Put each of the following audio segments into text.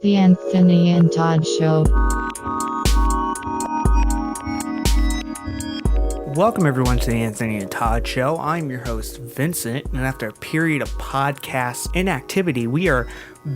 The Anthony and Todd Show. Welcome everyone to the Anthony and Todd Show. I'm your host, Vincent, and after a period of podcast inactivity, we are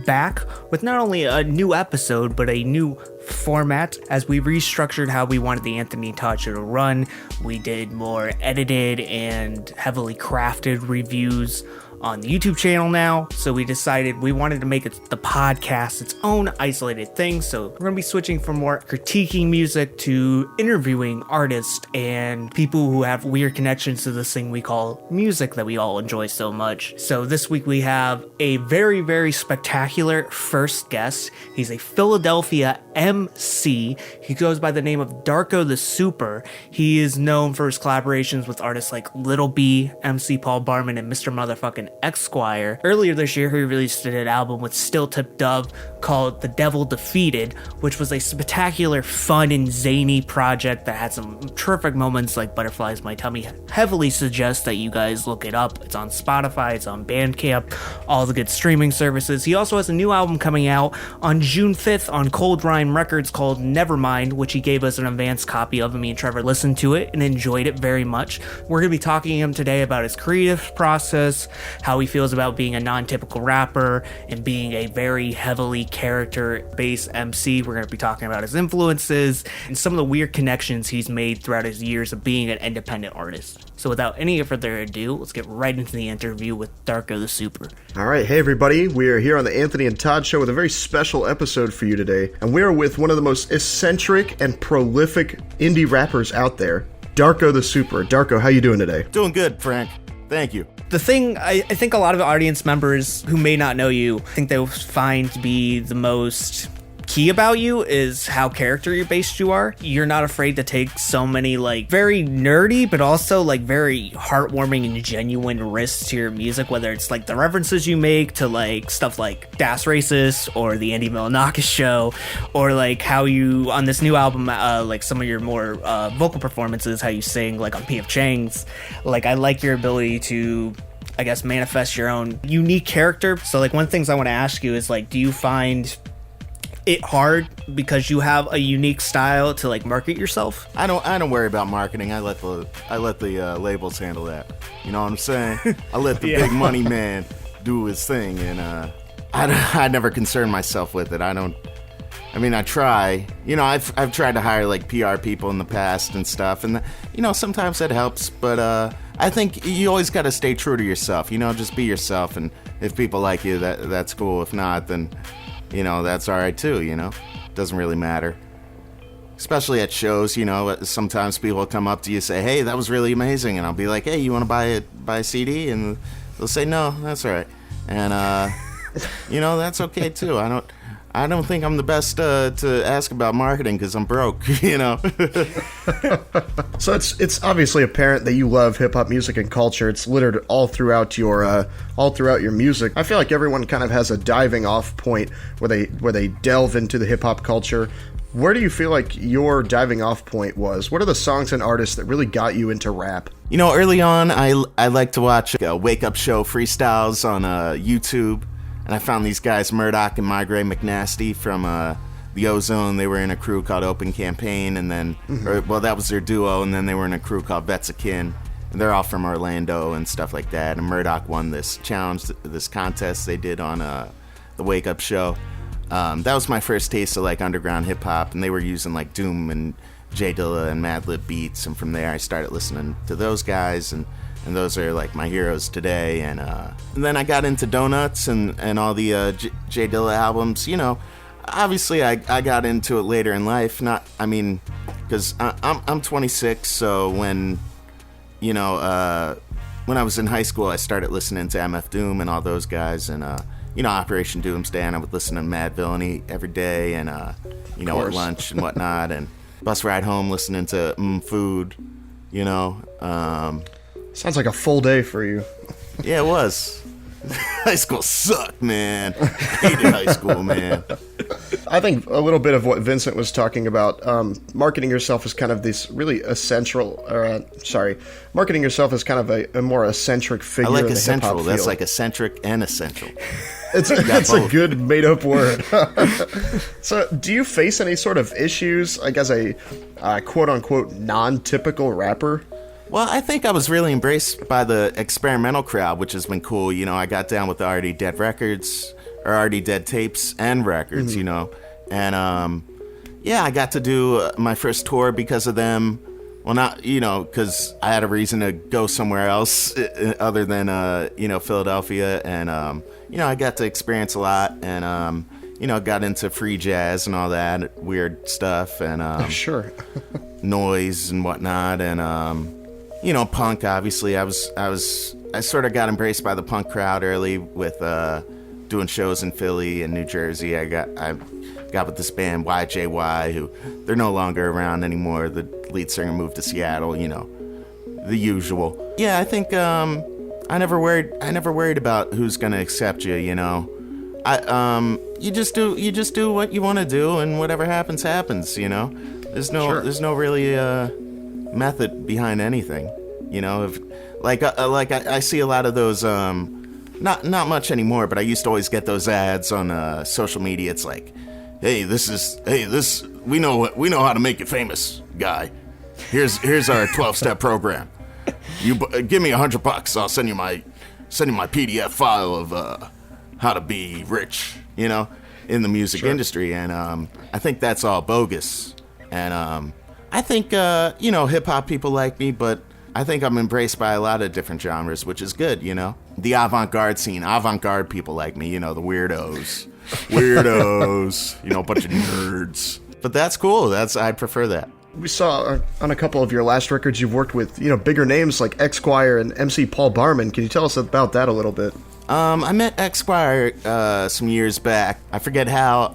back with not only a new episode, but a new format as we restructured how we wanted the Anthony and Todd Show to run. We did more edited and heavily crafted reviews on the YouTube channel now, so we decided we wanted to make the podcast its own isolated thing. So we're going to be switching from more critiquing music to interviewing artists and people who have weird connections to this thing we call music that we all enjoy so much. So this week we have a very, very spectacular first guest. He's a Philadelphia MC. He goes by the name of Darko the Super. He is known for his collaborations with artists like Little B, MC Paul Barman, and Mr. Motherfucking Esquire. Earlier this year, he released an album with Still Tip Dove called The Devil Defeated, which was a spectacular, fun, and zany project that had some terrific moments like Butterflies My Tummy. Heavily suggest that you guys look it up. It's on Spotify, it's on Bandcamp, all the good streaming services. He also has a new album coming out on June 5th on Cold Rhyme Records called Nevermind, which he gave us an advanced copy of, and me and Trevor listened to it and enjoyed it very much. We're going to be talking to him today about his creative process, how he feels about being a non-typical rapper and being a very heavily character-based MC. We're going to be talking about his influences and some of the weird connections he's made throughout his years of being an independent artist. So without any further ado, let's get right into the interview with Darko the Super. All right, hey everybody, we are here on the Anthony and Todd Show with a very special episode for you today, and we are with one of the most eccentric and prolific indie rappers out there, Darko the Super. Darko, how you doing today? Doing good, Frank. Thank you. The thing I think a lot of audience members who may not know you think they'll find to be the most key about you is how character-based you are. You're not afraid to take so many like very nerdy but also like very heartwarming and genuine risks to your music, whether it's like the references you make to like stuff like Das Racist or the Andy Milonakis Show, or like how you on this new album like some of your more vocal performances, how you sing like on P.F. Chang's. Like I like your ability to, I guess, manifest your own unique character. So like one of the things I want to ask you is like, do you find it hard because you have a unique style to like market yourself? I don't worry about marketing. I let the labels handle that. You know what I'm saying? I let the big money man do his thing, and I never concern myself with it. I try. You know, I've tried to hire like PR people in the past and stuff, and you know sometimes that helps. But I think you always got to stay true to yourself. You know, just be yourself, and if people like you, that's cool. If not, then you know, that's all right too, you know? Doesn't really matter. Especially at shows, you know, sometimes people will come up to you and say, hey, that was really amazing. And I'll be like, hey, you want to buy a CD? And they'll say, no, that's all right. And, you know, that's okay too. I don't think I'm the best to ask about marketing because I'm broke, you know? So it's obviously apparent that you love hip-hop music and culture. It's littered all throughout your music. I feel like everyone kind of has a diving off point where they delve into the hip-hop culture. Where do you feel like your diving off point was? What are the songs and artists that really got you into rap? You know, early on, I like to watch wake-up show freestyles on YouTube. And I found these guys, Murdoch and Migraine McNasty from the Ozone. They were in a crew called Open Campaign, and then, that was their duo, and then they were in a crew called Vets Akin. And they're all from Orlando and stuff like that. And Murdoch won this challenge, this contest they did on the Wake Up Show. That was my first taste of like underground hip hop, and they were using like Doom and J Dilla and Madlib beats. And from there, I started listening to those guys, and those are like my heroes today. And then I got into Donuts and all the J Dilla albums. You know, obviously I got into it later in life. Because I'm 26, so when I was in high school, I started listening to MF Doom and all those guys, and you know, Operation Doomsday, and I would listen to Mad Villainy every day, and you know, at lunch and whatnot, and bus ride home listening to Food. You know. Sounds like a full day for you. Yeah, it was. High school sucked, man. Hated high school, man. I think a little bit of what Vincent was talking about, marketing yourself as kind of this really marketing yourself as kind of a more eccentric figure. I like in the eccentric. hip-hop That's field. like eccentric and essential. It's a good made-up word. So, do you face any sort of issues, like as a quote-unquote non-typical rapper? Well, I think I was really embraced by the experimental crowd, which has been cool. You know, I got down with the Already Dead records, or Already Dead tapes and records, you know. And, yeah, I got to do my first tour because of them. Well, not, you know, because I had a reason to go somewhere else other than, you know, Philadelphia. And, you know, I got to experience a lot and, you know, got into free jazz and all that weird stuff and Sure. noise and whatnot. And, you know, punk, obviously. I sort of got embraced by the punk crowd early with doing shows in Philly and New Jersey. I got with this band YJY, who they're no longer around anymore. The lead singer moved to Seattle, you know, the usual. Yeah, I think I never worried about who's gonna accept you, you know. You just do what you want to do, and whatever happens, you know. There's no really method behind anything, you know. If I see a lot of those not much anymore, but I used to always get those ads on social media. It's like, hey, we know how to make you famous, guy. Here's our 12-step program. You give me $100, I'll send you my PDF file of how to be rich, you know, in the music industry. And I think that's all bogus. And I think you know, hip hop people like me, but I think I'm embraced by a lot of different genres, which is good, you know. The avant-garde scene, avant-garde people like me, you know, the weirdos, you know, a bunch of nerds. But that's cool. I prefer that. We saw on a couple of your last records you've worked with, you know, bigger names like Esquire and MC Paul Barman. Can you tell us about that a little bit? I met Esquire some years back. I forget how.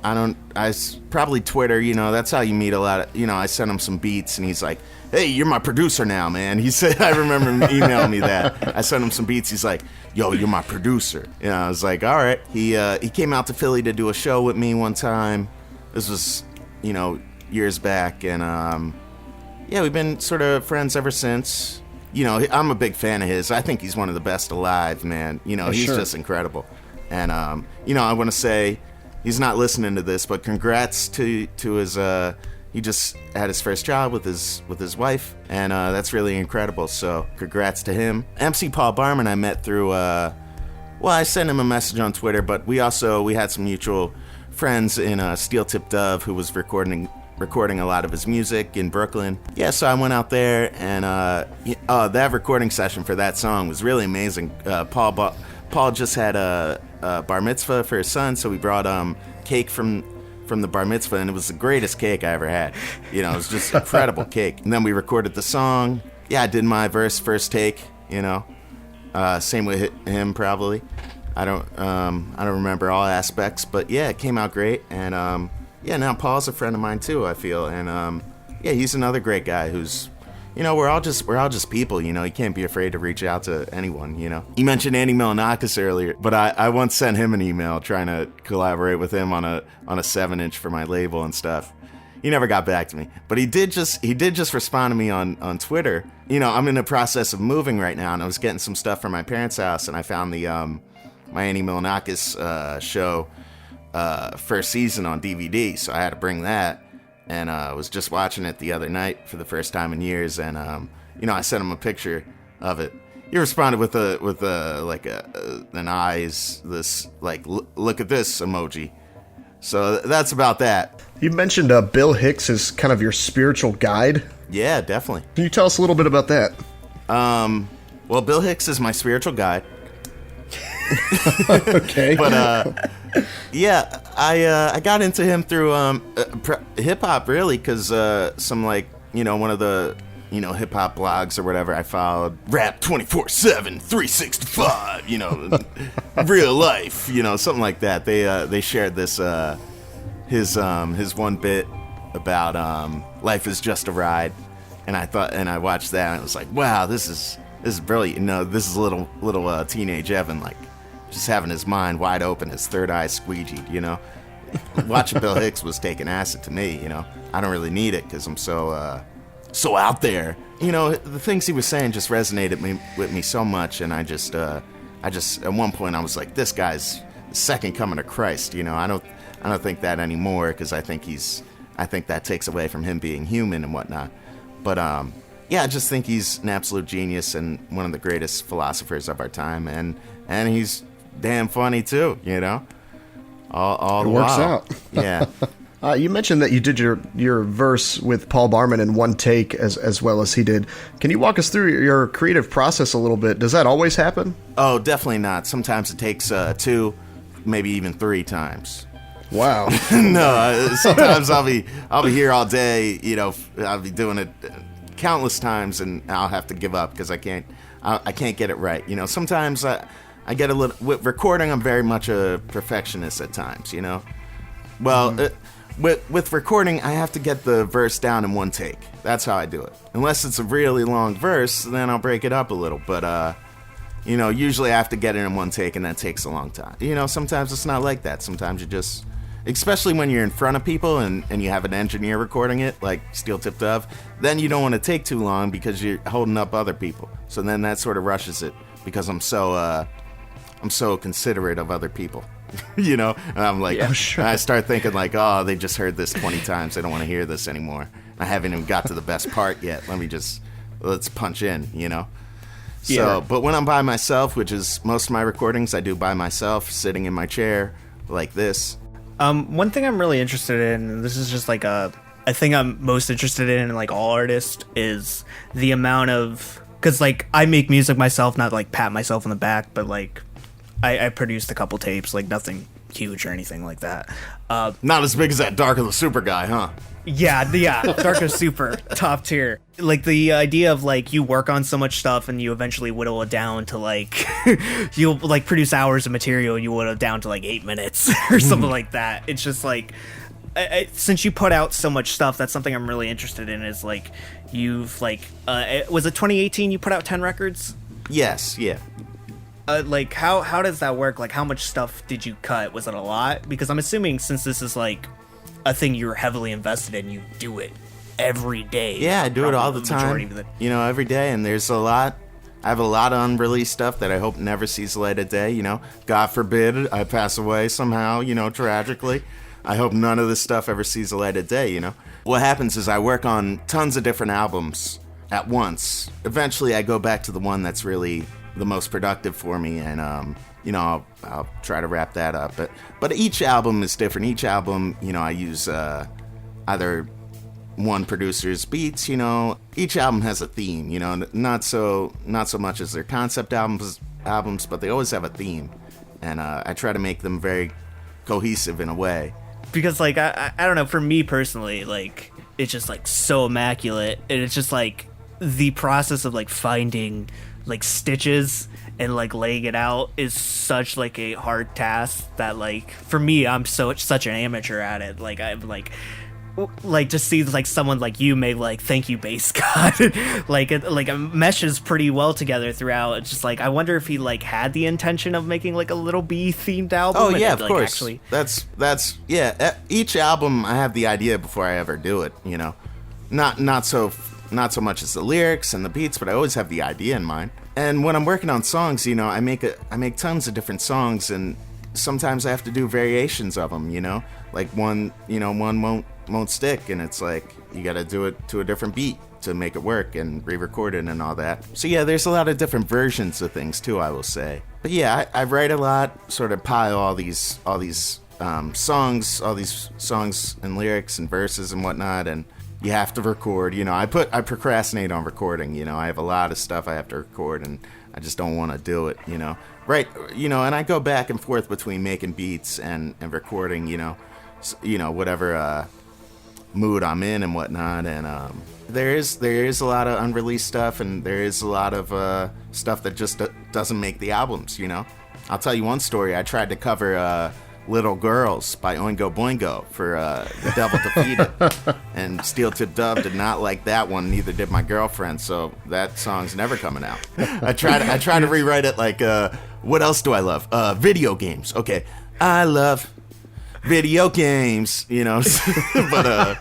Probably Twitter, you know, that's how you meet a lot of, you know, I sent him some beats and he's like, hey, you're my producer now, man. He said, I remember him emailing me that. I sent him some beats. He's like, yo, you're my producer. You know, I was like, all right. He came out to Philly to do a show with me one time. This was, you know, years back. And, yeah, we've been sort of friends ever since. You know, I'm a big fan of his. I think he's one of the best alive, man. You know, he's just incredible. And, you know, I want to say, he's not listening to this, but congrats to his, he just had his first job with his wife, and that's really incredible. So congrats to him. MC Paul Barman I met through, well, I sent him a message on Twitter, but we had some mutual friends in Steel Tip Dove who was recording a lot of his music in Brooklyn. Yeah, so I went out there, and that recording session for that song was really amazing. Paul just had a bar mitzvah for his son, so we brought cake from the bar mitzvah, and it was the greatest cake I ever had. You know, it was just incredible cake. And then we recorded the song. Yeah, I did my verse first take, you know. Same with him, probably. I don't remember all aspects, but yeah, it came out great. And yeah, now Paul's a friend of mine too, I feel. And yeah, he's another great guy who's, you know, we're all just people, you know. You can't be afraid to reach out to anyone, you know. You mentioned Andy Milonakis earlier, but I once sent him an email trying to collaborate with him on a 7-inch for my label and stuff. He never got back to me, but he did just respond to me on Twitter. You know, I'm in the process of moving right now, and I was getting some stuff from my parents' house, and I found the my Andy Milonakis show first season on DVD, so I had to bring that. And I was just watching it the other night for the first time in years, and you know, I sent him a picture of it. He responded with an eyes, this like look at this emoji. So that's about that. You mentioned Bill Hicks is kind of your spiritual guide. Yeah, definitely. Can you tell us a little bit about that? Well, Bill Hicks is my spiritual guide. Okay. But yeah, I got into him through hip hop, really, because some, like, you know, one of the, you know, hip hop blogs or whatever I followed, rap 24/7 365, you know, real life, you know, something like that. They shared this his one bit about life is just a ride, and I watched that and I was like, wow, this is brilliant. You know, this is little teenage Evan, like, just having his mind wide open, his third eye squeegeed, you know. Watching Bill Hicks was taking acid to me, you know. I don't really need it because I'm so out there. You know, the things he was saying just resonated with me so much, and I just at one point I was like, this guy's second coming of Christ. I don't think that anymore, because I think that takes away from him being human and whatnot. But I just think he's an absolute genius and one of the greatest philosophers of our time, and he's damn funny too. All It the works while. out. Yeah. You mentioned that you did your verse with Paul Barman in one take as well as he did. Can you walk us through your creative process a little bit? Does that always happen? Oh, definitely not. Sometimes it takes 2, maybe even 3 times. Wow. No, sometimes I'll be here all day. I'll be doing it countless times, and I'll have to give up because I can't get it right. Sometimes I get a little with recording. I'm very much a perfectionist at times. Well. With recording, I have to get the verse down in one take. That's how I do it. Unless it's a really long verse, then I'll break it up a little. But, usually I have to get it in one take, and that takes a long time. Sometimes it's not like that. Sometimes you just, especially when you're in front of people and you have an engineer recording it, like Steel Tip Dove, then you don't want to take too long because you're holding up other people. So then that sort of rushes it because I'm so considerate of other people. And I'm like, sure. I start thinking like, oh, they just heard this 20 times. They don't want to hear this anymore. I haven't even got to the best part yet. Let's punch in, So, but when I'm by myself, which is most of my recordings, I do by myself, sitting in my chair like this. One thing I'm really interested in, and this is just like a thing I'm most interested in like all artists, is the amount of, because like I make music myself, not like pat myself on the back, but like I produced a couple tapes, like nothing huge or anything like that. Not as big as that Darko the Super guy, huh? Yeah, Darko Super, top tier. Like the idea of like you work on so much stuff and you eventually whittle it down to like you'll like produce hours of material and you whittle it down to like 8 minutes or something like that. It's just like since you put out so much stuff, that's something I'm really interested in. Is like you've like was it 2018 you put out 10 records? Yes, yeah. Like how does that work? Like how much stuff did you cut? Was it a lot? Because I'm assuming since this is like a thing you're heavily invested in, you do it every day. Yeah, I do it all the time. Every day, and there's a lot. I have a lot of unreleased stuff that I hope never sees the light of day. God forbid I pass away somehow. Tragically. I hope none of this stuff ever sees the light of day. What happens is I work on tons of different albums at once. Eventually, I go back to the one that's really the most productive for me, and I'll try to wrap that up. But each album is different. Each album, I use either one producer's beats. Each album has a theme. Not so much as their concept albums, but they always have a theme, and I try to make them very cohesive in a way. Because like I don't know, for me personally, like it's just like so immaculate, and it's just like the process of like finding like stitches and like laying it out is such like a hard task that like for me I'm such an amateur at it. Like I'm like to see like someone like you make like Thank You Bass God like it meshes pretty well together throughout. It's just like I wonder if he like had the intention of making like a Little B themed album. Oh yeah, of like, course. Actually, that's yeah. Each album I have the idea before I ever do it. Not so much as the lyrics and the beats, but I always have the idea in mind. And when I'm working on songs, I make tons of different songs, and sometimes I have to do variations of them. Like one won't stick, and it's like you got to do it to a different beat to make it work and re-record it and all that. So yeah, there's a lot of different versions of things too, I will say. But yeah, I write a lot, sort of pile all these songs and lyrics and verses and whatnot, and you have to record. I procrastinate on recording. I have a lot of stuff I have to record, and I just don't want to do it. Right? And I go back and forth between making beats and recording. Whatever mood I'm in and whatnot. And there is a lot of unreleased stuff, and there is a lot of stuff that just doesn't make the albums. I'll tell you one story. I tried to cover Little Girls by Oingo Boingo for The Devil Defeated, and Steel Tip Dove did not like that one, neither did my girlfriend, so that song's never coming out. I tried to rewrite it like what else do I love? Video games. Okay, I love video games, but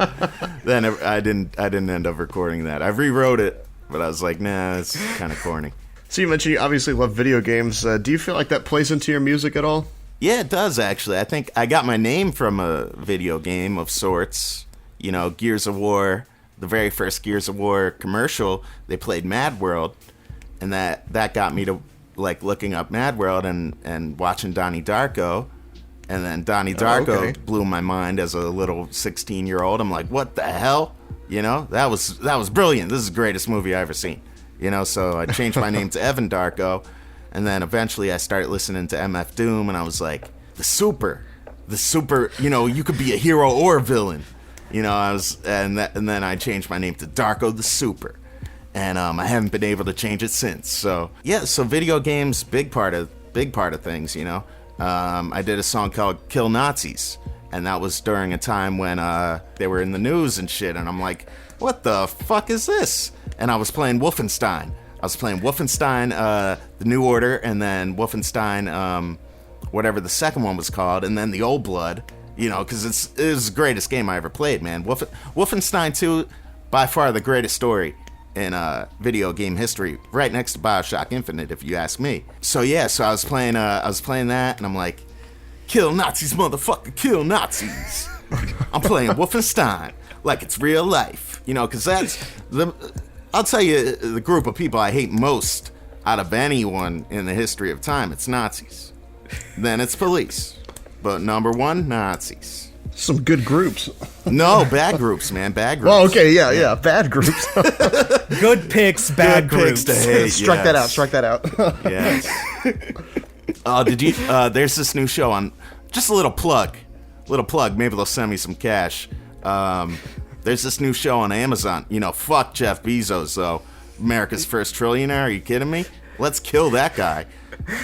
then I didn't end up recording that. I rewrote it, but I was like, nah, it's kind of corny. So you mentioned you obviously love video games. Do you feel like that plays into your music at all? Yeah, it does, actually. I think I got my name from a video game of sorts. You know, Gears of War, the very first Gears of War commercial, they played Mad World, and that got me to, like, looking up Mad World and watching Donnie Darko. And then Donnie Darko blew my mind as a little 16-year-old. I'm like, what the hell? You know, that was brilliant. This is the greatest movie I ever seen. You know, so I changed my name to Evan Darko. And then eventually I started listening to MF Doom, and I was like, the super, you know, you could be a hero or a villain. You know, and then I changed my name to Darko the Super. And I haven't been able to change it since. So, yeah, so video games, big part of things, you know. I did a song called Kill Nazis, and that was during a time when they were in the news and shit, and I'm like, what the fuck is this? And I was playing Wolfenstein. The New Order, and then Wolfenstein, whatever the second one was called, and then the Old Blood, you know, because it was the greatest game I ever played, man. Wolfenstein 2, by far the greatest story in video game history, right next to BioShock Infinite, if you ask me. So yeah, I was playing that, and I'm like, kill Nazis, motherfucker, kill Nazis. I'm playing Wolfenstein like it's real life, you know, because I'll tell you, the group of people I hate most out of anyone in the history of time, it's Nazis. Then it's police. But number one, Nazis. Some good groups. No, bad groups, man. Bad groups. Oh, okay, yeah. Bad groups. Good picks, bad groups. To hate, Strike that out. Yes. Did you? There's this new show on. Just a little plug. Maybe they'll send me some cash. There's this new show on Amazon. You know, fuck Jeff Bezos, though. America's first trillionaire. Are you kidding me? Let's kill that guy.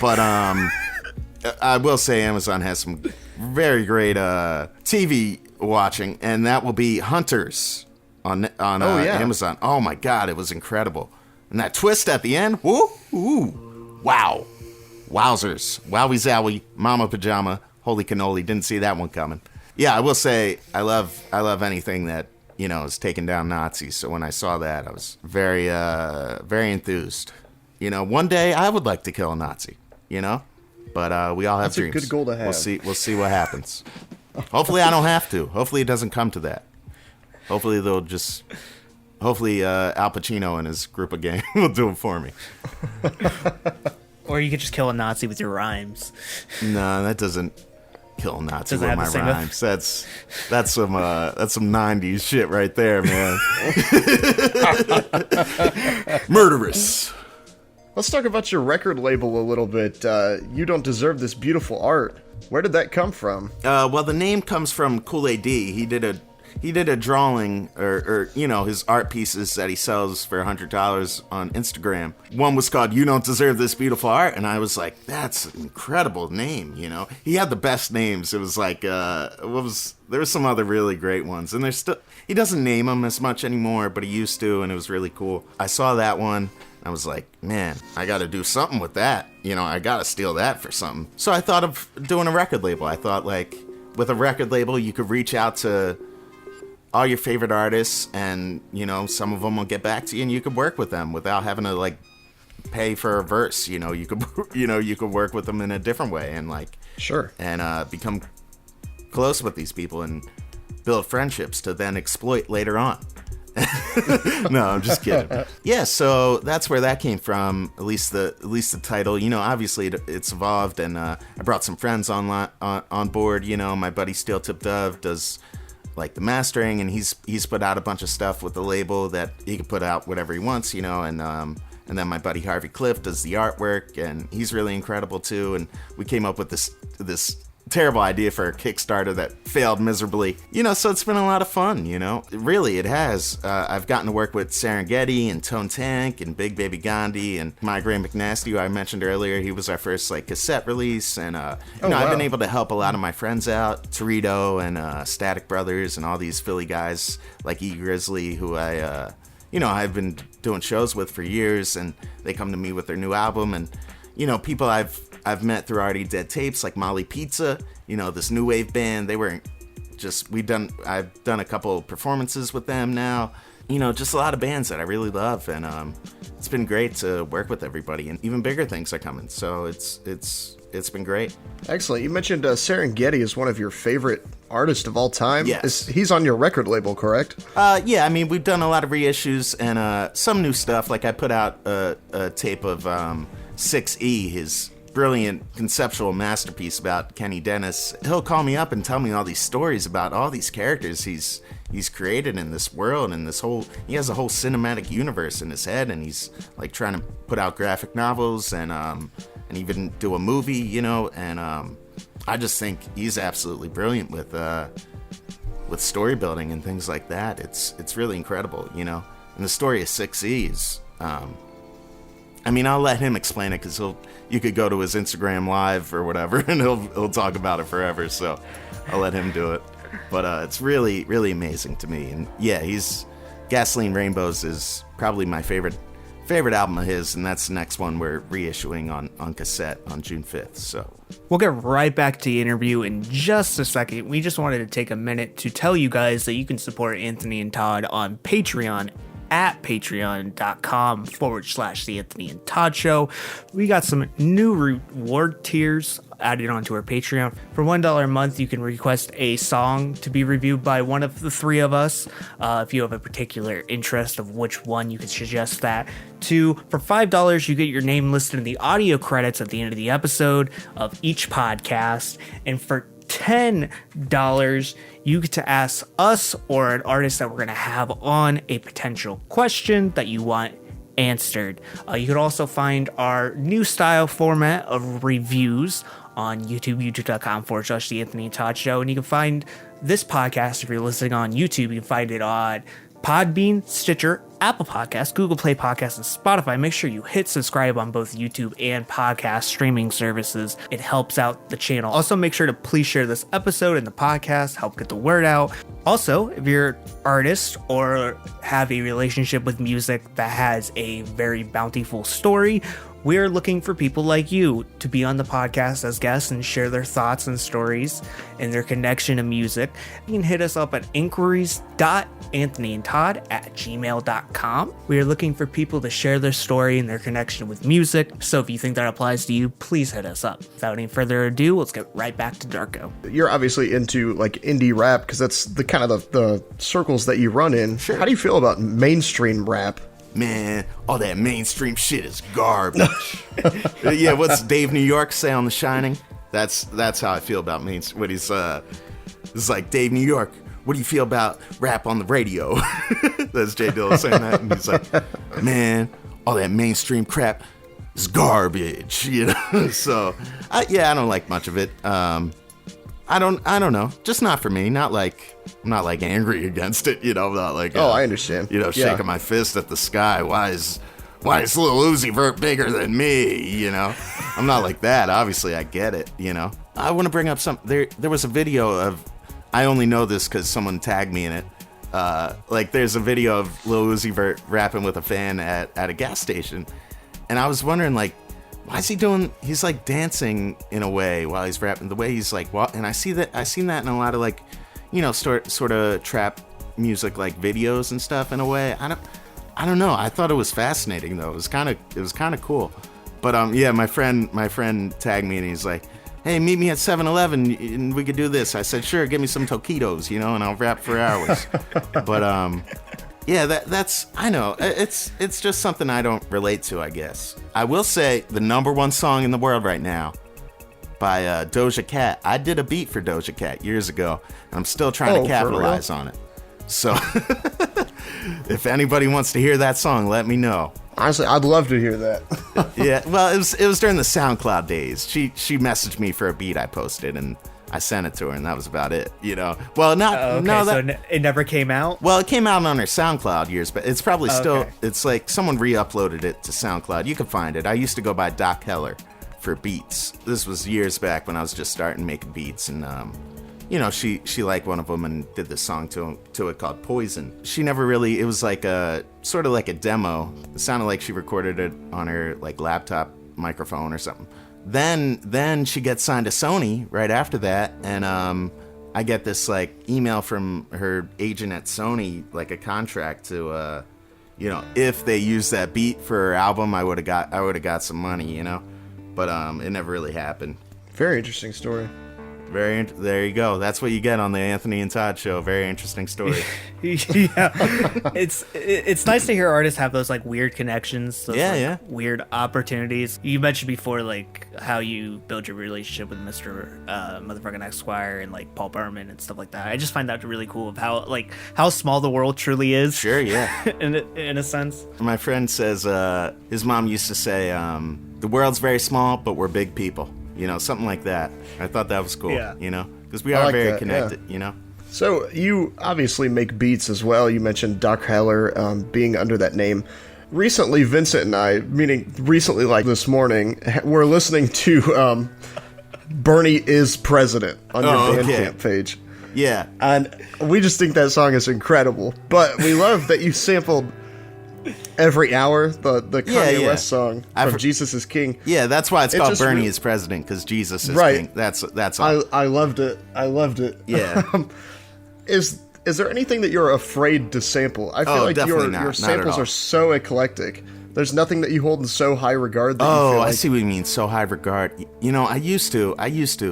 But I will say Amazon has some very great TV watching, and that will be Hunters on Amazon. Oh my God, it was incredible. And that twist at the end, wow. Wowzers. Wowie zowie, mama pajama, holy cannoli, didn't see that one coming. Yeah, I will say I love anything that, you know, is taking down Nazis. So when I saw that, I was very enthused. You know, one day I would like to kill a Nazi, you know? But we all have dreams. That's a good goal to have. We'll see what happens. Hopefully I don't have to. Hopefully it doesn't come to that. Hopefully Al Pacino and his group of gang will do it for me. Or you could just kill a Nazi with your rhymes. No, that doesn't kill a Nazi with my rhymes. That's some 90s shit right there, man. Murderous. Let's talk about your record label a little bit. You Don't Deserve This Beautiful Art. Where did that come from? Well, the name comes from Kool AD. He did a drawing, or you know, his art pieces that he sells for $100 on Instagram. One was called "You Don't Deserve This Beautiful Art," and I was like, "That's an incredible name." You know, he had the best names. It was like, there were some other really great ones, and he doesn't name them as much anymore, but he used to, and it was really cool. I saw that one. I was like, man, I got to do something with that. You know, I got to steal that for something. So I thought of doing a record label. I thought, like, with a record label, you could reach out to all your favorite artists, and, you know, some of them will get back to you, and you could work with them without having to, like, pay for a verse. You know, you could work with them in a different way, and, like, sure, and become close with these people and build friendships to then exploit later on. No, I'm just kidding. Yeah, so that's where that came from. At least the title. You know, obviously it's evolved, and I brought some friends on board. You know, my buddy Steel Tip Dove does like the mastering, and he's put out a bunch of stuff with the label that he can put out whatever he wants. You know, and then my buddy Harvey Cliff does the artwork, and he's really incredible too. And we came up with this terrible idea for a Kickstarter that failed miserably. You know, so it's been a lot of fun, you know. Really, it has. I've gotten to work with Serengeti and Tone Tank and Big Baby Gandhi and Migraine McNasty, who I mentioned earlier. He was our first, like, cassette release. And, wow. I've been able to help a lot of my friends out. Torito and Static Brothers and all these Philly guys like E. Grizzly, who I've been doing shows with for years. And they come to me with their new album. And, you know, people I've met through Already Dead Tapes, like Molly Pizza, you know, this new wave band. They were I've done a couple performances with them now. You know, just a lot of bands that I really love, and it's been great to work with everybody, and even bigger things are coming. So it's it's been great. Excellent. You mentioned Serengeti is one of your favorite artists of all time. Yes. He's on your record label, correct? Yeah, I mean, we've done a lot of reissues and some new stuff. Like I put out a tape of 6E, his brilliant conceptual masterpiece about Kenny Dennis. He'll call me up and tell me all these stories about all these characters he's created in this world, and he has a whole cinematic universe in his head, and he's like trying to put out graphic novels and even do a movie, you know, and I just think he's absolutely brilliant with story building and things like that. It's really incredible, you know. And the story of 6E is, I mean, I'll let him explain it because you could go to his Instagram live or whatever, and he'll talk about it forever. So I'll let him do it. But it's really, really amazing to me. And yeah, Gasoline Rainbows is probably my favorite album of his, and that's the next one we're reissuing on cassette on June 5th. So We'll get right back to the interview in just a second. We just wanted to take a minute to tell you guys that you can support Anthony and Todd on Patreon at patreon.com/The Anthony and Todd Show. We got some new reward tiers added onto our Patreon. For $1 a month, you can request a song to be reviewed by one of the three of us. If you have a particular interest of which one, you can suggest that. For $5, you get your name listed in the audio credits at the end of the episode of each podcast. And for $10, you get to ask us or an artist that we're going to have on a potential question that you want answered. You can also find our new style format of reviews on YouTube, youtube.com/The Anthony and Todd Show. And you can find this podcast, if you're listening on YouTube, you can find it on Podbean, Stitcher, Apple Podcasts, Google Play Podcasts, and Spotify. Make sure you hit subscribe on both YouTube and podcast streaming services. It helps out the channel. Also, make sure to please share this episode and the podcast, help get the word out. Also, if you're an artist or have a relationship with music that has a very bountiful story, we're looking for people like you to be on the podcast as guests and share their thoughts and stories and their connection to music. You can hit us up at inquiries.anthonyandtodd@gmail.com. We are looking for people to share their story and their connection with music. So if you think that applies to you, please hit us up. Without any further ado, let's get right back to Darko. You're obviously into like indie rap because that's the kind of the circles that you run in. Sure. How do you feel about mainstream rap? Man, all that mainstream shit is garbage. Yeah, what's Dave New York say on The Shining? That's how I feel about mainstream. What it's like, Dave New York, what do you feel about rap on the radio? That's Jay Dilla saying that, and he's like, man, all that mainstream crap is garbage, you know. So, I don't like much of it. I don't know, just not for me. I'm not like angry against it, you know. Not like I understand. You know, shaking my fist at the sky. Why is Lil Uzi Vert bigger than me? You know, I'm not like that. Obviously, I get it. You know, I want to bring up there was a video of. I only know this because someone tagged me in it. Like, there's a video of Lil Uzi Vert rapping with a fan at a gas station, and I was wondering, like, why is he doing? He's like dancing in a way while he's rapping. The way he's like, and I seen that in a lot of, like, you know, sort of trap music like videos and stuff in a way. I don't know. I thought it was fascinating though. It was kind of cool. But yeah, my friend tagged me and he's like, hey, meet me at 7-Eleven and we could do this. I said, sure, give me some taquitos, you know, and I'll rap for hours. But yeah, that's, I know, it's just something I don't relate to, I guess. I will say the number one song in the world right now by Doja Cat. I did a beat for Doja Cat years ago, and I'm still trying to capitalize on it. So if anybody wants to hear that song, let me know. Honestly, I'd love to hear that. Yeah, well, it was during the SoundCloud days. She messaged me for a beat I posted, and I sent it to her, and that was about it, you know. Well, So it never came out? Well, it came out on her SoundCloud years, but it's probably still, it's like someone re-uploaded it to SoundCloud. You can find it. I used to go by Doc Heller for beats. This was years back when I was just starting making beats, and you know, she liked one of them and did this song to it called Poison. She never really, it was like a sort of like a demo. It sounded like she recorded it on her like laptop microphone or something. Then she gets signed to Sony right after that, and I get this like email from her agent at Sony, like a contract to you know, if they use that beat for her album, I would have got some money, you know. but it never really happened. Very interesting story. There you go. That's what you get on the Anthony and Todd show. Very interesting story. Yeah, it's nice to hear artists have those like weird connections, those, weird opportunities. You mentioned before like how you build your relationship with Mr. Motherfucking Esquire and like Paul Berman and stuff like that. I just find that really cool of how small the world truly is. Sure, yeah. in a sense. My friend says his mom used to say, "The world's very small, but we're big people." You know, something like that. I thought that was cool. Yeah. You know, because we are very connected. Yeah. You know. So you obviously make beats as well. You mentioned Doc Heller being under that name. Recently, Vincent and I, meaning recently like this morning, we're listening to Bernie is President on your Bandcamp page. Yeah. And we just think that song is incredible. But we love that you sampled Every Hour, the Kanye West song from Jesus is King. Yeah, that's why it's called Bernie is President, because Jesus is King. That's all. I loved it. Yeah. Is there anything that you're afraid to sample? I feel like your samples are so eclectic. There's nothing that you hold in so high regard that you feel like... I see what you mean, so high regard. You know, I used to.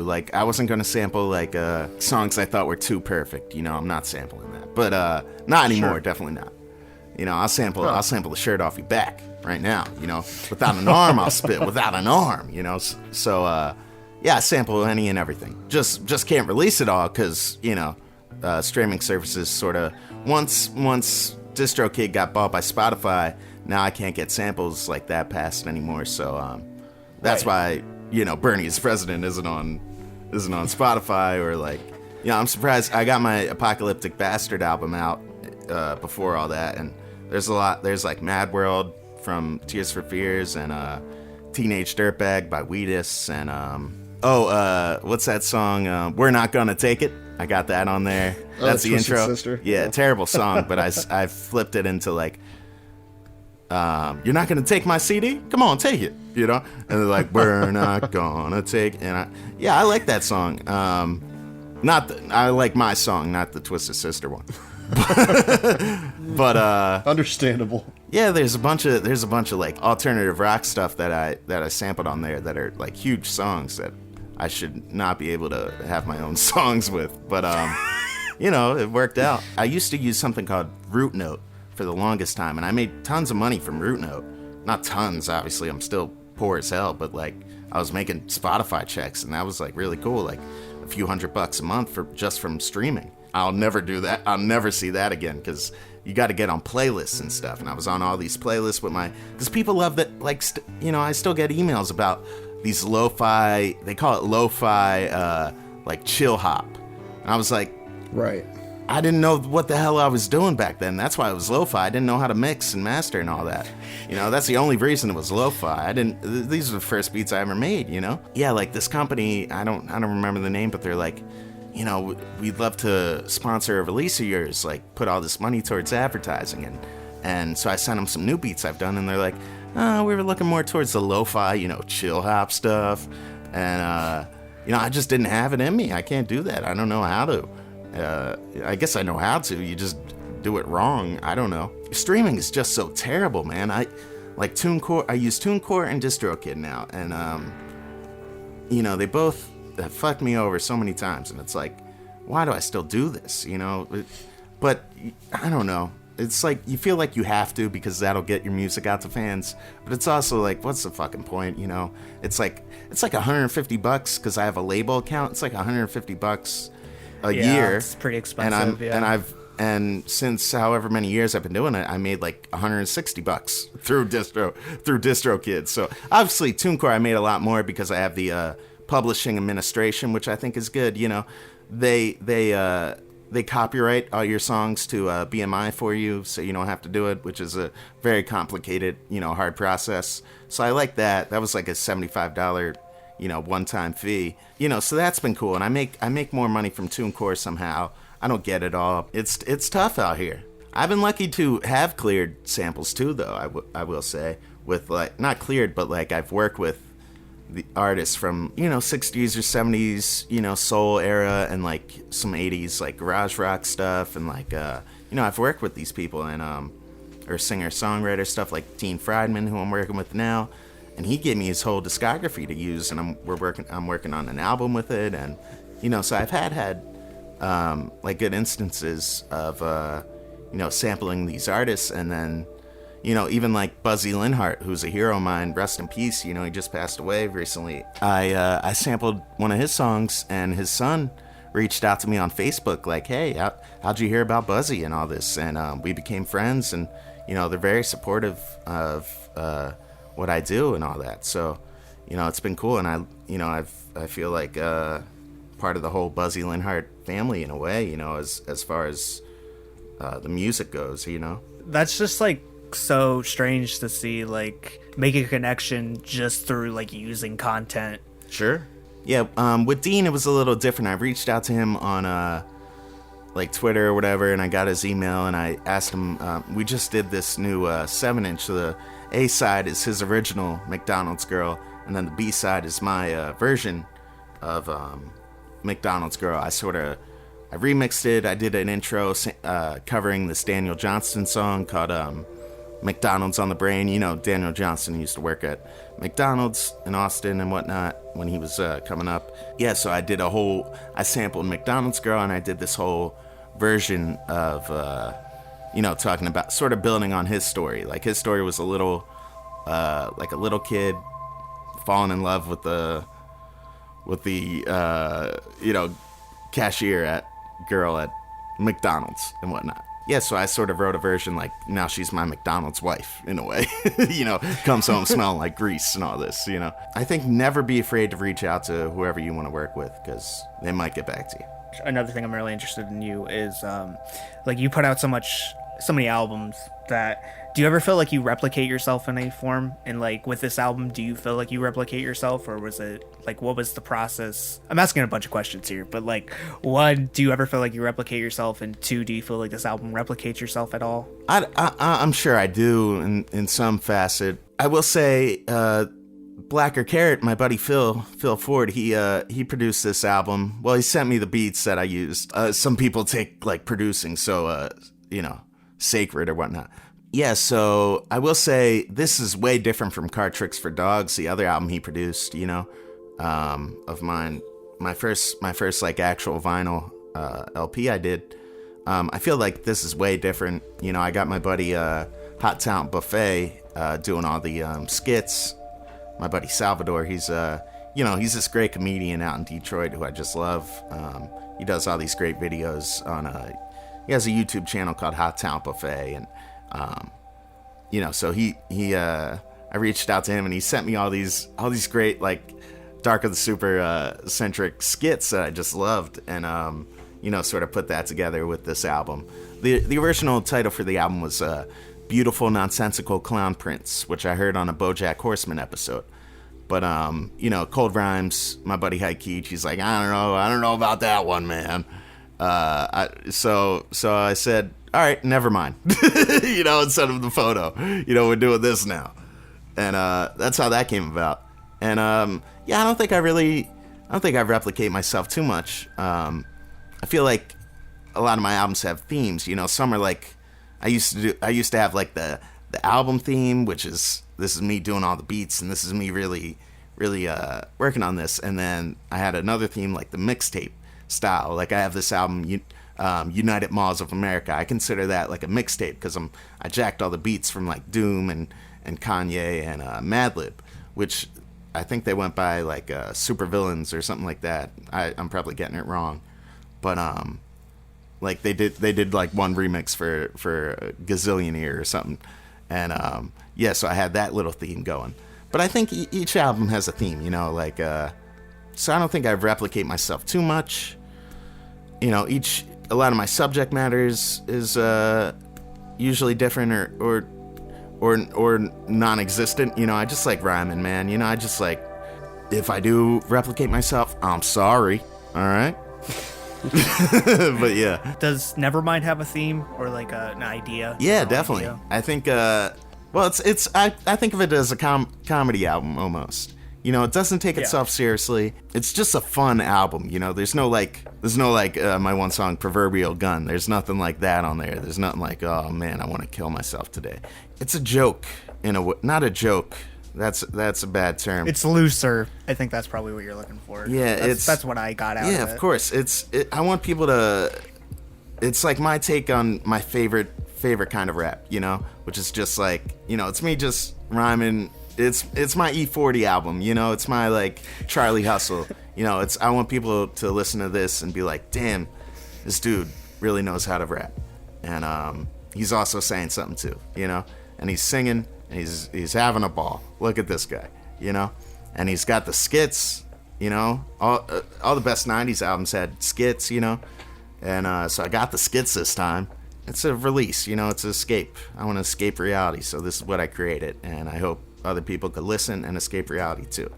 Like, I wasn't going to sample, like, songs I thought were too perfect. You know, I'm not sampling that. But not anymore, definitely not. You know, I'll sample the shirt off your back right now. You know, without an arm, I'll spit without an arm. You know, so I sample any and everything. Just can't release it all because you know, streaming services sort of once DistroKid got bought by Spotify, now I can't get samples like that passed anymore. So that's why you know Bernie is President isn't on Spotify or like you know I'm surprised I got my Apocalyptic Bastard album out before all that and. There's like Mad World from Tears for Fears and Teenage Dirtbag by Wheatus and what's that song? We're Not Gonna Take It. I got that on there. That's the intro. Sister. Yeah, terrible song, but I flipped it into like you're not gonna take my CD? Come on, take it. You know? And they're like, we're not gonna take it. And I like that song. I like my song, not the Twisted Sister one. But understandable. Yeah, there's a bunch of like alternative rock stuff that I sampled on there that are like huge songs that I should not be able to have my own songs with. But you know, it worked out. I used to use something called Root Note for the longest time, and I made tons of money from Root Note. Not tons, obviously. I'm still poor as hell, but like I was making Spotify checks, and that was like really cool. Like a few $100 a month from streaming. I'll never do that. I'll never see that again because you got to get on playlists and stuff. And I was on all these playlists with because people love that. Like, you know, I still get emails about these lo-fi. They call it lo-fi, like chill hop. And I was like, right. I didn't know what the hell I was doing back then. That's why it was lo-fi. I didn't know how to mix and master and all that. You know, that's the only reason it was lo-fi. These are the first beats I ever made. You know, yeah, like this company. I don't remember the name, but they're like. You know, we'd love to sponsor a release of yours, like put all this money towards advertising. And so I sent them some new beats I've done, and they're like, we were looking more towards the lo-fi, you know, chill hop stuff. And, you know, I just didn't have it in me. I can't do that. I don't know how to. I guess I know how to. You just do it wrong. I don't know. Streaming is just so terrible, man. I use TuneCore and DistroKid now. And, you know, they both... that fucked me over so many times, and it's like, why do I still do this? You know, but I don't know. It's like you feel like you have to because that'll get your music out to fans. But it's also like, what's the fucking point? You know, it's like $150 because I have a label account. It's like $150 a year. It's pretty expensive. And since however many years I've been doing it, I made like $160 through DistroKid. So obviously TuneCore I made a lot more because I have the publishing administration, which I think is good. You know, they copyright all your songs to BMI for you, so you don't have to do it, which is a very complicated, you know, hard process. So I like that. That was like a $75, you know, one-time fee. You know, so that's been cool. And I make more money from TuneCore somehow. I don't get it all. It's tough out here. I've been lucky to have cleared samples too, though. I will say, with like not cleared, but like I've worked with the artists from, you know, 60s or 70s, you know, soul era and like some 80s like garage rock stuff and like you know, I've worked with these people and or singer-songwriter stuff like Teen Friedman, who I'm working with now, and he gave me his whole discography to use, and I'm working on an album with it, and so I've had like good instances of sampling these artists, and then even like Buzzy Linhart, who's a hero of mine, rest in peace, he just passed away recently. I sampled one of his songs, and his son reached out to me on Facebook like, hey, how'd you hear about Buzzy and all this? And we became friends, and they're very supportive of what I do and all that. So it's been cool, and I feel like part of the whole Buzzy Linhart family in a way, as far as the music goes. That's just like so strange to see, like make a connection just through like using content. Sure. Yeah. With Dean, it was a little different. I reached out to him on like Twitter or whatever, and I got his email, and I asked him. We just did this new 7-inch. So the A side is his original McDonald's Girl, and then the B side is my version of McDonald's Girl. I remixed it. I did an intro covering this Daniel Johnston song called McDonald's on the Brain. Daniel Johnston used to work at McDonald's in Austin and whatnot when he was coming up. Yeah, so I sampled McDonald's Girl, and I did this whole version of, talking about sort of building on his story. Like his story was a little kid falling in love with the cashier girl at McDonald's and whatnot. Yeah, so I sort of wrote a version like, now she's my McDonald's wife, in a way. Comes home smelling like grease and all this, I think never be afraid to reach out to whoever you want to work with, because they might get back to you. Another thing I'm really interested in you is, like, you put out so many albums that, do you ever feel like you replicate yourself in any form? And like with this album, do you feel like you replicate yourself, or was it like, what was the process? I'm asking a bunch of questions here, but like, one, do you ever feel like you replicate yourself? And two, do you feel like this album replicates yourself at all? I'm sure I do in some facet. I will say, Blacker Carrot, my buddy Phil Ford, he produced this album. Well, he sent me the beats that I used. Some people take like producing so sacred or whatnot. Yeah, so I will say this is way different from Card Tricks for Dogs, the other album he produced, of mine. My first like actual vinyl LP I did. I feel like this is way different. I got my buddy Hot Talent Buffet doing all the skits. My buddy Salvador, he's he's this great comedian out in Detroit who I just love. He does all these great videos on he has a YouTube channel called Hot Talent Buffet, and so I reached out to him, and he sent me all these great like Darko the Super centric skits that I just loved, and sort of put that together with this album. The original title for the album was Beautiful Nonsensical Clown Prince, which I heard on a BoJack Horseman episode. But Cold Rhymes, my buddy Haikeech, he's like, I don't know about that one, man. So I said, all right, never mind. Instead of the photo, we're doing this now. And that's how that came about. And I don't think I replicate myself too much. I feel like a lot of my albums have themes. Some are like, I used to have like the album theme, which is, this is me doing all the beats, and this is me really working on this. And then I had another theme, like the mixtape style. Like I have this album, United Malls of America. I consider that like a mixtape because I jacked all the beats from like Doom and Kanye and Madlib, which I think they went by like Super Villains or something like that. I'm probably getting it wrong, but like they did like one remix for Gazillionaire or something, and so I had that little theme going. But I think each album has a theme, so I don't think I replicate myself too much. A lot of my subject matter is usually different or non-existent. I just like rhyming, man. I just like, if I do replicate myself, I'm sorry. All right. But yeah. Does Nevermind have a theme or like an idea? Yeah, definitely. Idea? I think it's I think of it as a comedy album almost. It doesn't take itself seriously. It's just a fun album. There's no like my one song Proverbial Gun. There's nothing like that on there. There's nothing like, oh man, I want to kill myself today. It's a joke not a joke That's a bad term. It's looser. I think that's probably what you're looking for. Yeah, that's what I got out of it. Yeah, of course. I want people to. It's like my take on my favorite kind of rap, you know, which is just like, you know, it's me just rhyming. It's my E40 album, you know. It's my like Charlie Hustle, you know. I want people to listen to this and be like, damn, this dude really knows how to rap, and he's also saying something too, you know. And he's singing, and he's having a ball. Look at this guy, you know. And he's got the skits, you know. All the best '90s albums had skits, you know. And so I got the skits this time. It's a release, you know. It's an escape. I want to escape reality, so this is what I created, and I hope other people could listen and escape reality too.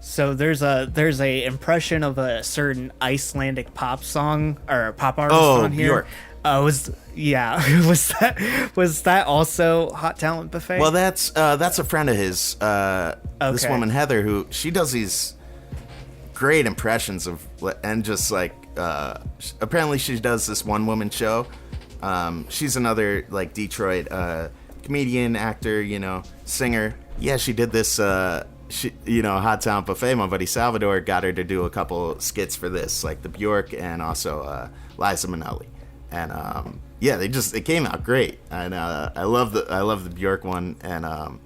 So there's a impression of a certain Icelandic pop song or pop artist on here. Bjork. Was that also Hot Talent Buffet? Well, that's a friend of his. This woman Heather, who she does these great impressions of, and just like apparently she does this one woman show. She's another like Detroit comedian, actor, you know, singer. Yeah, she did this. Hot Talent Buffet. My buddy Salvador got her to do a couple skits for this, like the Bjork and also Liza Minnelli. And they came out great. And I love the Bjork one. And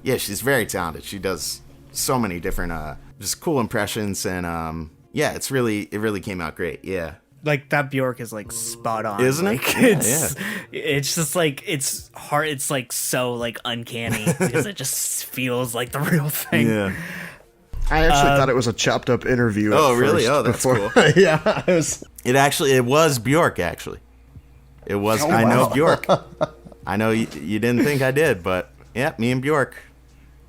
she's very talented. She does so many different just cool impressions. And it really came out great. Yeah. Like that Bjork is like spot on, isn't it? It's just like it's hard. It's like so like uncanny because it just feels like the real thing. Yeah. I actually thought it was a chopped up interview. Oh, really? Oh, that's cool. Yeah, it was Bjork. Actually, it was. Oh, I know Bjork. I know you didn't think I did, but yeah, me and Bjork.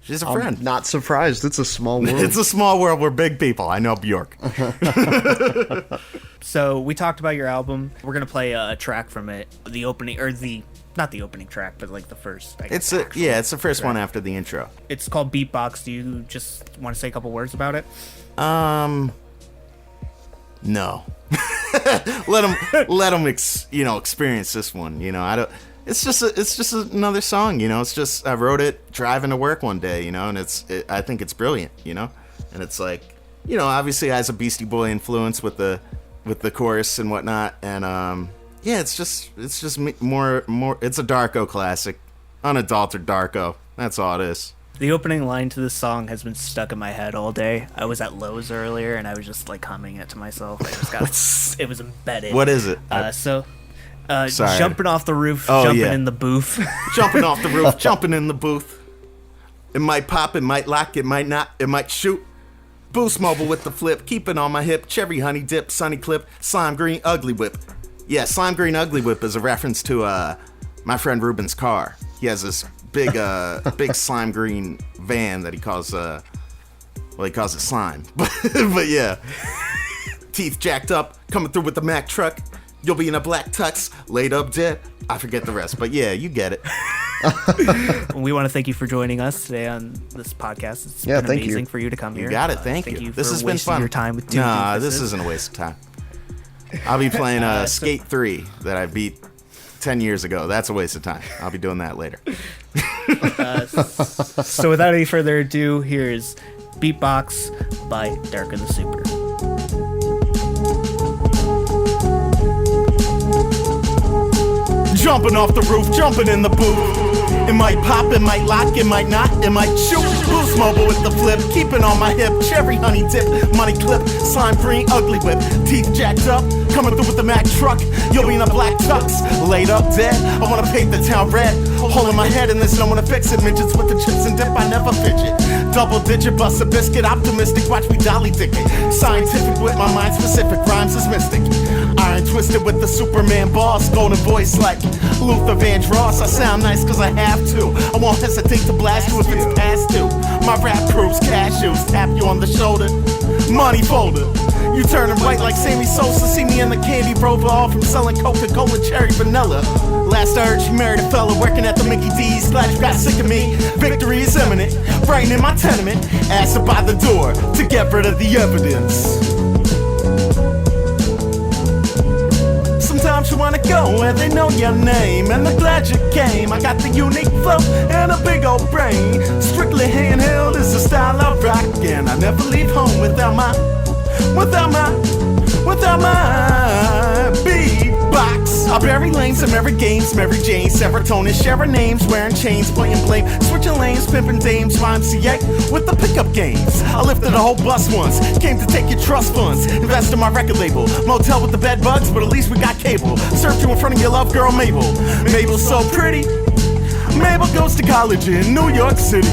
She's a friend. I'm not surprised. It's a small world. It's a small world. We're big people. I know Bjork. So we talked about your album. We're gonna play a track from it. The opening, or not the opening track, but like the first. It's the first one after the intro. It's called Beatbox. Do you just want to say a couple words about it? No. let them experience this one. You know, I don't. It's just another song, you know. It's just I wrote it driving to work one day, you know, and I think it's brilliant, you know. And it's like, you know, obviously it has a Beastie Boy influence with the chorus and whatnot, and it's just more. It's a Darko classic, unadulterated Darko. That's all it is. The opening line to this song has been stuck in my head all day. I was at Lowe's earlier and I was just like humming it to myself. I just got it was embedded. What is it? Jumping off the roof, jumping in the booth. Jumping off the roof, jumping in the booth. It might pop, it might lock, it might not, it might shoot. Boost mobile with the flip, keep it on my hip. Cherry honey dip, sunny clip, slime green ugly whip. Yeah, slime green ugly whip is a reference to my friend Ruben's car. He has this big slime green van that he calls it slime. But yeah. Teeth jacked up, coming through with the Mack truck. You'll be in a black tux, laid up dead. I forget the rest, but yeah, you get it. We want to thank you for joining us today on this podcast. It's been amazing for you to come here. You got it. Thank you. This has been fun. Your time with this isn't a waste of time. I'll be playing Skate 3 that I beat 10 years ago. That's a waste of time. I'll be doing that later. So without any further ado, here's Beatbox by Darko the Super. Jumping off the roof, jumping in the booth. It might pop, it might lock, it might not, it might shoot. Boost mobile with the flip, keeping on my hip. Cherry honey dip, money clip, slime green ugly whip. Teeth jacked up, coming through with the Mack truck. You'll be in a black tux, laid up dead. I wanna paint the town red. Holding my head and there's no one to fix it. Midgets with the chips and dip, I never fidget. Double digit, bust a biscuit, optimistic, watch me dolly dick it. Scientific with my mind specific, rhymes is mystic. Iron twisted with the Superman boss, golden voice like Luther Vandross. I sound nice cause I have to. I won't hesitate to blast you if it's past due. My rap proves cashews, tap you on the shoulder. Money folder. You turning white like Sammy Sosa. See me in the candy rover, all from selling Coca-Cola cherry vanilla. Last I heard she married a fella working at the Mickey D's. Glad you got sick of me. Victory is imminent. Writing in my tenement. Asked her by the door to get rid of the evidence. Sometimes Sometimes you wanna go where they know your name, and they're glad you came. I got the unique flow and a big old brain. Strictly handheld is the style I rock, and I never leave home without my beatbox. I bury lanes and Mary games, Mary Jane, serotonin, sharing names, wearing chains, playing blame, switching lanes, pimping dames, YMCA with the pickup games. I lifted a whole bus once, came to take your trust funds, invest in my record label, motel with the bed bugs, but at least we got cable. Served you in front of your love girl Mabel. Mabel's so pretty. Mabel goes to college in New York City.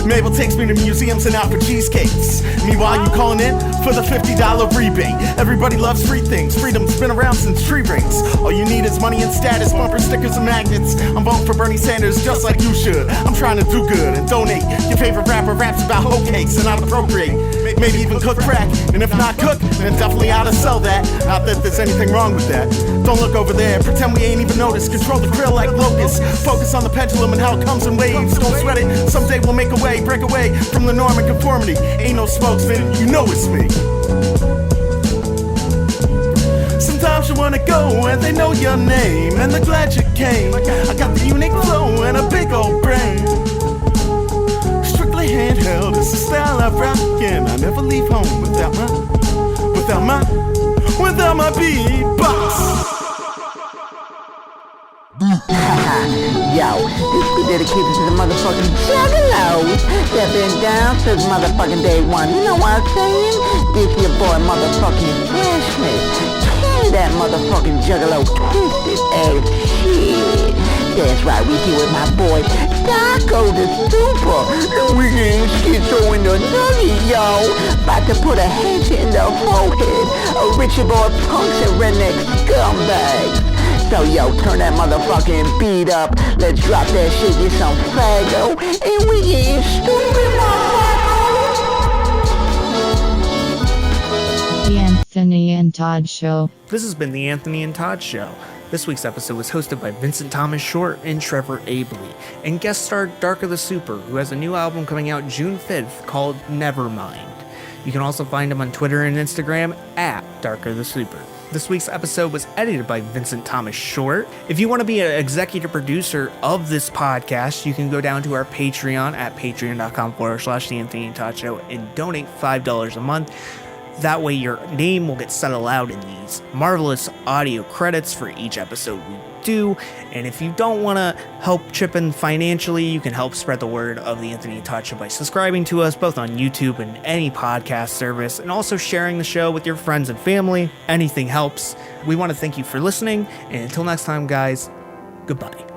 Mabel takes me to museums and out for cheesecakes. Meanwhile, you calling in for the $50 rebate. Everybody loves free things. Freedom's been around since tree rings. All you need is money and status, bumper stickers and magnets. I'm voting for Bernie Sanders just like you should. I'm trying to do good and donate. Your favorite rapper raps about hoe cakes and how to procreate. Maybe even cook crack. And if not cook, then definitely how to sell that. Not that there's anything wrong with that. Don't look over there. Pretend we ain't even noticed. Control the krill like locusts. Focus on the pendulum and how it comes in waves. Don't sweat it. Someday we'll make a way. Break away from the norm and conformity. Ain't no spokesman, you know it's me. Sometimes you wanna go where they know your name, and they're glad you came. I got the unique flow and a big old brain. Strictly handheld, it's the style I rock, and I never leave home without my beatbox. Yo, this be dedicated to the motherfucking juggalos that been down since motherfucking day one. You know what I'm saying? This your boy motherfucking Freshman. Carry that motherfucking juggalo twisted ass shit. That's right, we here with my boy Darko the Super. And we getting schizo in the nugget, yo. About to put a hatchet in the forehead of Richard Boy punks and redneck scumbags. So yo, turn that motherfucking beat up. Let's drop that shit, get some fago, and we getting stupid, motherfucker. The Anthony and Todd Show. This has been the Anthony and Todd Show. This week's episode was hosted by Vincent Thomas Short and Trevor Abley, and guest starred Darko the Super, who has a new album coming out June 5th called Nevermind. You can also find him on Twitter and Instagram at Darko the Super. This week's episode was edited by Vincent Thomas Short. If you want to be an executive producer of this podcast, you can go down to our Patreon at patreon.com/The Anthony and Todd Show and donate $5 a month. That way your name will get said aloud in these marvelous audio credits for each episode we do. And if you don't want to help chip in financially, you can help spread the word of the Anthony and Todd Show by subscribing to us both on YouTube and any podcast service, and also sharing the show with your friends and family. Anything helps. We want to thank you for listening, and until next time, guys, goodbye.